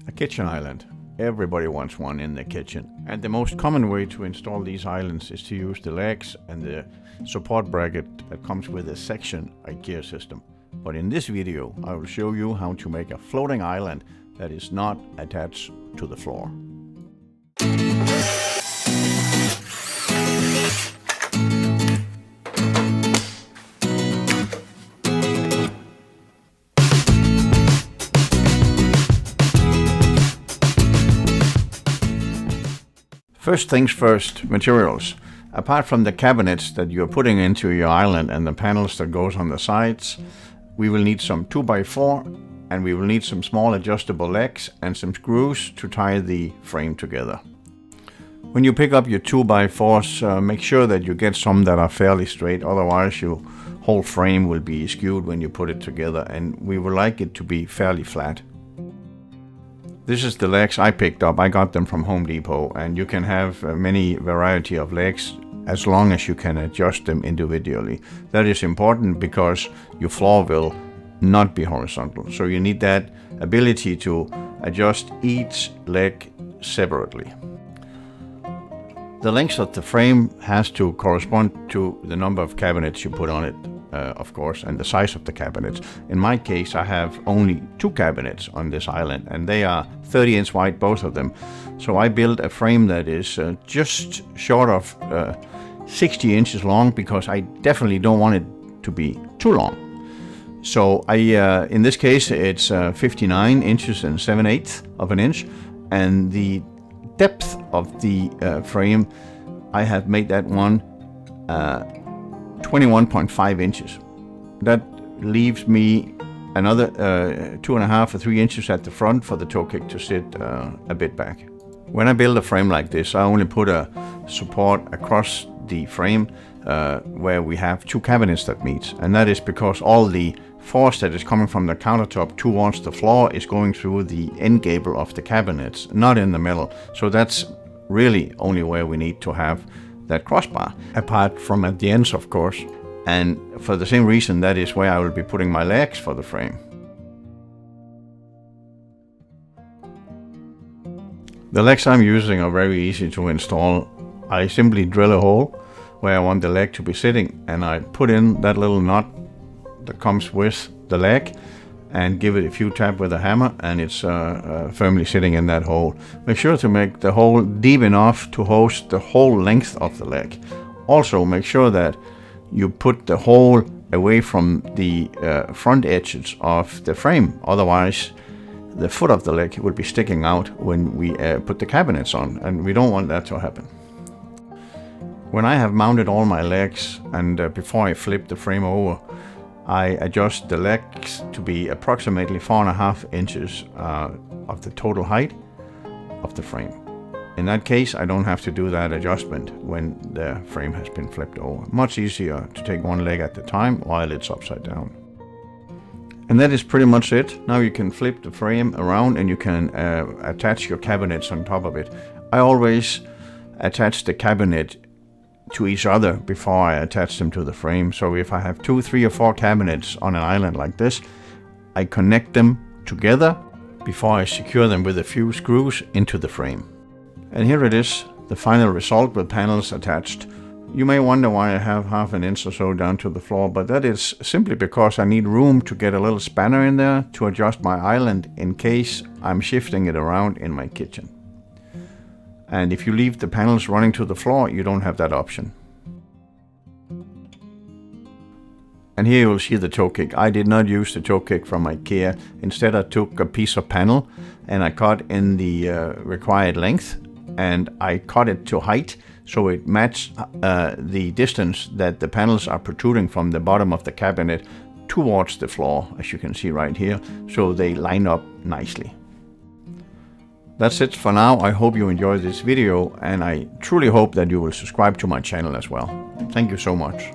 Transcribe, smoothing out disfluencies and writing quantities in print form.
A kitchen island. Everybody wants one in the kitchen. And the most common way to install these islands is to use the legs and the support bracket that comes with a section Ikea system. But in this video, I will show you how to make a floating island that is not attached to the floor. First things first, materials. Apart from the cabinets that you're putting into your island and the panels that goes on the sides, we will need some 2x4 and we will need some small adjustable legs and some screws to tie the frame together. When you pick up your 2x4s, make sure that you get some that are fairly straight, otherwise your whole frame will be skewed when you put it together, and we would like it to be fairly flat. This is the legs I picked up. I got them from Home Depot, and you can have many variety of legs as long as you can adjust them individually. That is important because your floor will not be horizontal. So you need that ability to adjust each leg separately. The length of the frame has to correspond to the number of cabinets you put on it, of course, and the size of the cabinets. In my case, I have only 2 cabinets on this island, and they are 30 inch wide, both of them. So I built a frame that is just short of 60 inches long, because I definitely don't want it to be too long. So in this case, it's 59 inches and 7/8 of an inch, and the depth of the frame, I have made that one 21.5 inches. That leaves me another 2.5 or 3 inches at the front for the toe kick to sit a bit back. When I build a frame like this, I only put a support across the frame where we have 2 cabinets that meet, and that is because all the force that is coming from the countertop towards the floor is going through the end gable of the cabinets, not in the middle. So that's really only where we need to have that crossbar, apart from at the ends, of course. And for the same reason, that is where I will be putting my legs for the frame. The legs I'm using are very easy to install. I simply drill a hole where I want the leg to be sitting, and I put in that little nut that comes with the leg and give it a few taps with a hammer, and it's firmly sitting in that hole. Make sure to make the hole deep enough to host the whole length of the leg. Also make sure that you put the hole away from the front edges of the frame, otherwise the foot of the leg will be sticking out when we put the cabinets on, and we don't want that to happen. When I have mounted all my legs, and before I flip the frame over, I adjust the legs to be approximately 4.5 inches of the total height of the frame. In that case, I don't have to do that adjustment when the frame has been flipped over. Much easier to take one leg at a time while it's upside down. And that is pretty much it. Now you can flip the frame around and you can attach your cabinets on top of it. I always attach the cabinet to each other before I attach them to the frame. So if I have 2, 3 or 4 cabinets on an island like this, I connect them together before I secure them with a few screws into the frame. And here it is, the final result with panels attached. You may wonder why I have 1/2 inch or so down to the floor, but that is simply because I need room to get a little spanner in there to adjust my island in case I'm shifting it around in my kitchen. And if you leave the panels running to the floor, you don't have that option. And here you will see the toe kick. I did not use the toe kick from Ikea. Instead, I took a piece of panel and I cut in the required length, and I cut it to height so it matched the distance that the panels are protruding from the bottom of the cabinet towards the floor, as you can see right here, so they line up nicely. That's it for now. I hope you enjoyed this video, and I truly hope that you will subscribe to my channel as well. Thank you so much.